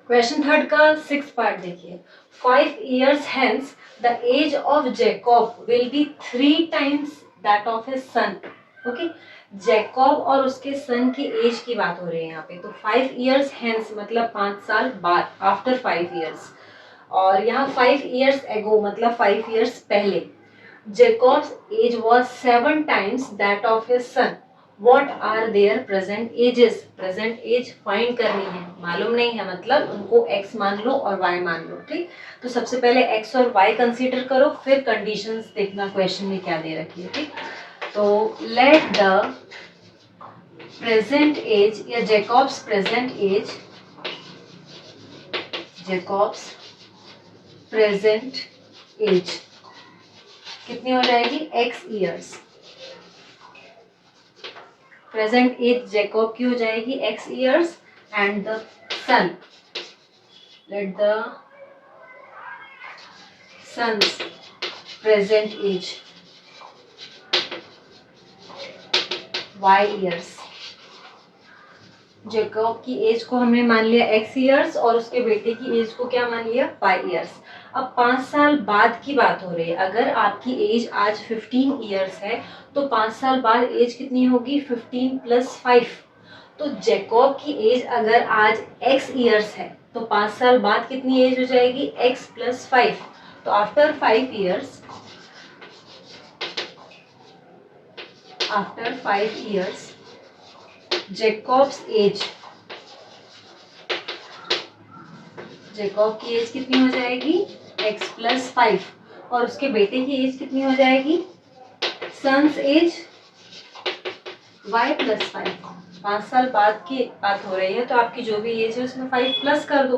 Question third का 6 part देखिए। 5 years hence the age of Jacob will be 3 times that of his son. Okay, Jacob और उसके सन की as की बात हो रही है यहाँ पे। तो 5 years hence मतलब 5 साल बाद, आफ्टर 5 years। और यहाँ 5 years ago मतलब 5 years पहले। Jacob's age was 7 times that of his son. What are their present ages? Present age find करनी है, मालूम नहीं है मतलब उनको x मान लो और y मान लो। ठीक, तो सबसे पहले x और y कंसीडर करो, फिर कंडीशंस देखना क्वेश्चन में क्या दे रखी है। ठीक, तो लेट द प्रेजेंट एज या Jacob's present age, Jacob's present age कितनी हो जाएगी? x years। Present age Jacob की हो जाएगी x years and the son, let the son's present age y years। Jacob की एज को हमने मान लिया x years और उसके बेटे की एज को क्या मान लिया? y years। अब 5 साल बाद की बात हो रही है। अगर आपकी एज आज 15 years है तो 5 साल बाद एज कितनी होगी? 15 + 5। तो जैकब की एज अगर आज x years है तो 5 साल बाद कितनी एज हो जाएगी? x + 5। तो after 5 years, after 5 years Jacob's age, Jacob की एज कितनी हो जाएगी? x + 5 और उसके बेटे की एज कितनी हो जाएगी? Son's age y + 5। 5 साल बाद की बात हो रही है तो आपकी जो भी एज है उसमें 5 प्लस कर दो।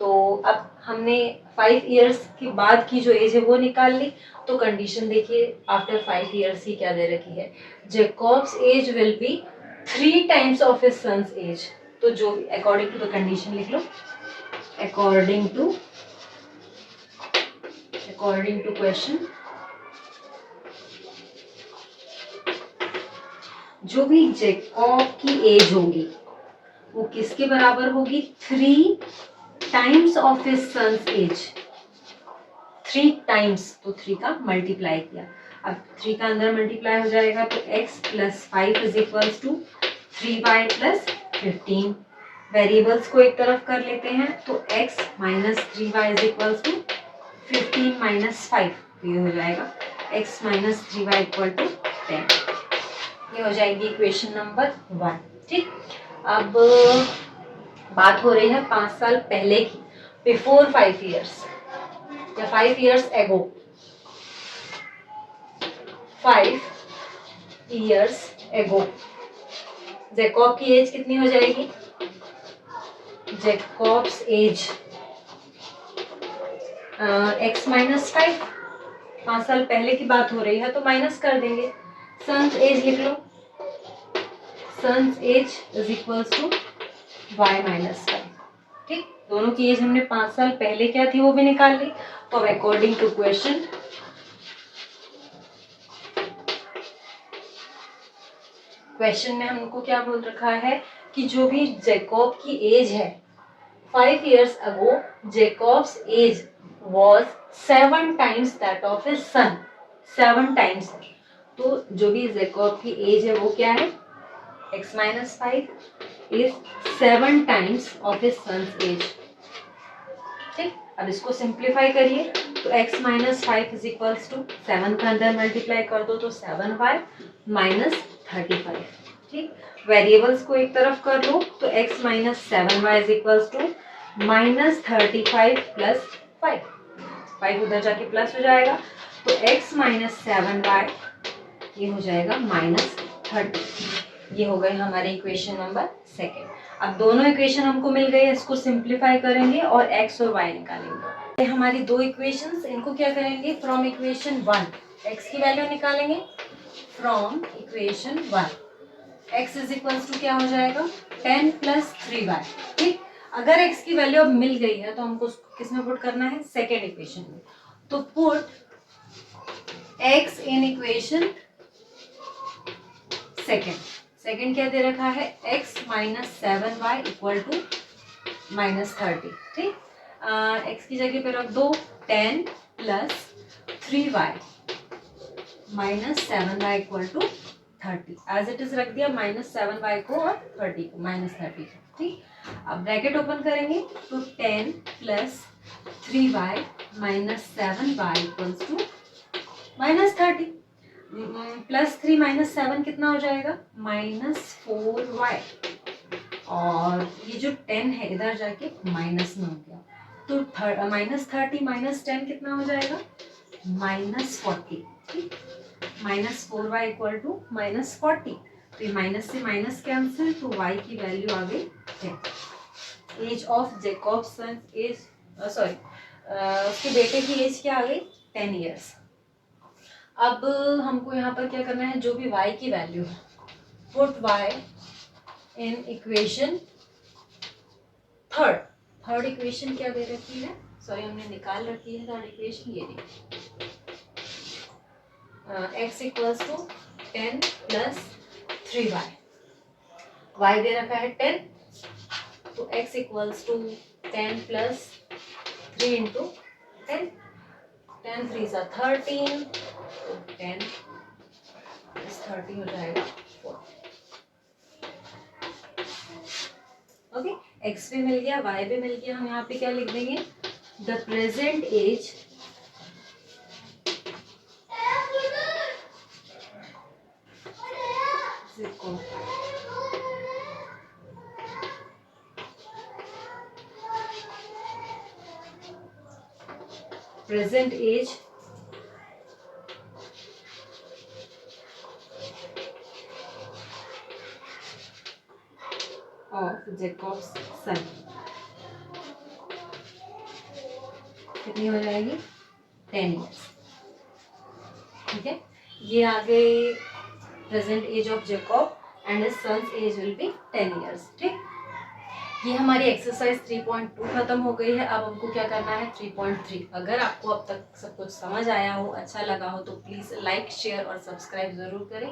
तो अब हमने 5 years के बाद की जो एज है वो निकाल ली। तो कंडीशन देखिए आफ्टर 5 years की क्या दे रखी है? Jacob's age will be 3 times of his son's age. तो जो अकॉर्डिंग टू द कंडीशन लिख लो, अकॉर्डिंग टू क्वेश्चन, जो भी जैकब की एज होगी वो किसके बराबर होगी? 3 times of his son's age. 3 times, तो 3 का मल्टीप्लाई किया। अब 3 का अंदर मल्टीप्लाई हो जाएगा तो x + 5 = 3y + 15। वेरिएबल्स को एक तरफ कर लेते हैं तो x - 3y = 15 - 5। ये हो जाएगा x - 3y = 10। ये हो जाएगी इक्वेशन नंबर 1। ठीक, अब बात हो रही है 5 साल पहले की, बिफोर 5 years या 5 years ago। 5 years ago Jacob की एज कितनी हो जाएगी? Jacobs as x - 5। 5 साल पहले की बात हो रही है तो माइनस कर देंगे। सन्स एज लिख लो, सन्स एज = y - 5। ठीक, दोनों की एज हमने 5 साल पहले क्या थी वो भी निकाल ली। तो अब अकॉर्डिंग टू क्वेश्चन, क्वेश्चन में हमको क्या बोल रखा है कि जो भी जैकब की एज है 5 years ago Jacob's age was 7 times that of his son। 7 times है तो जो भी जैकब की एज है वो क्या है? x - 5 is 7 times of his son's age। ठीक, अब इसको सिंप्लीफाई करिए तो x - 5 = 7 का अंदर मल्टीप्लाई कर दो तो 7y - 35। ठीक, वेरिएबल्स को एक तरफ कर लो तो x - 7y = -35 + 5। 5 उधर जाके प्लस हो जाएगा तो x - 7y ये हो जाएगा -30। ये हो गए हमारे इक्वेशन नंबर 2। अब दोनों इक्वेशन हमको मिल गए, इसको सिंप्लीफाई करेंगे और x और y निकालेंगे। हमारी दो इक्वेशंस, इनको क्या करेंगे? फ्रॉम इक्वेशन 1 x की वैल्यू निकालेंगे। फ्रॉम इक्वेशन 1 x = क्या हो जाएगा? 10 + 3y। ठीक, अगर x की वैल्यू अब मिल गई है तो हमको उसको किस में पुट करना है? सेकेंड इक्वेशन में। तो put x in equation second. Second क्या दे रखा है? x - 7y = -30, ठीक। x की जगह पे रख दो 10 plus 3y minus 7y equal to 30, as it is रख दिया -7y को और 30 को, -30 को, ठीक। अब ब्रैकेट ओपन करेंगे तो 10 plus 3y minus 7y equals to -30, plus 3 minus 7 कितना हो जाएगा -4y, और ये जो 10 है इधर जाके माइनस में हो गया, तो -30 माइनस 10 कितना हो जाएगा -40, ठीक। -4y इक्वल टू -40, तो ये माइनस से माइनस कैंसिल, तो y की वैल्यू आ गई 10। एज ऑफ जैकॉब्सन एज, सॉरी उसके बेटे की एज क्या आ गई 10 ईयर्स। अब हमको यहाँ पर क्या करना है, जो भी y की वैल्यू है put y in equation third equation क्या दे रखी है, सॉरी हमने निकाल रखी है थर्ड इक्वेशन, ये देखिए x equals to 10 plus 3y, y दे रखा है 10, तो x equals to 10 plus 3 into 10, 10 3 सा 13, तो 10 प्लस 30 हो जाएगा 4। ओके, x भी मिल गया, y भी मिल गया, हम यहाँ पे क्या लिख देंगे, the present age present age of Jacob's son कितनी हो जाएगी 10 ईयर्स, ठीक है। ये आ गई present age of Jacob and his son's age will be 10 years, ठीक। ये हमारी एक्सरसाइज 3.2 खत्म हो गई है। अब हमको क्या करना है 3.3। अगर आपको अब तक सब कुछ समझ आया हो, अच्छा लगा हो, तो प्लीज़ लाइक शेयर और सब्सक्राइब ज़रूर करें।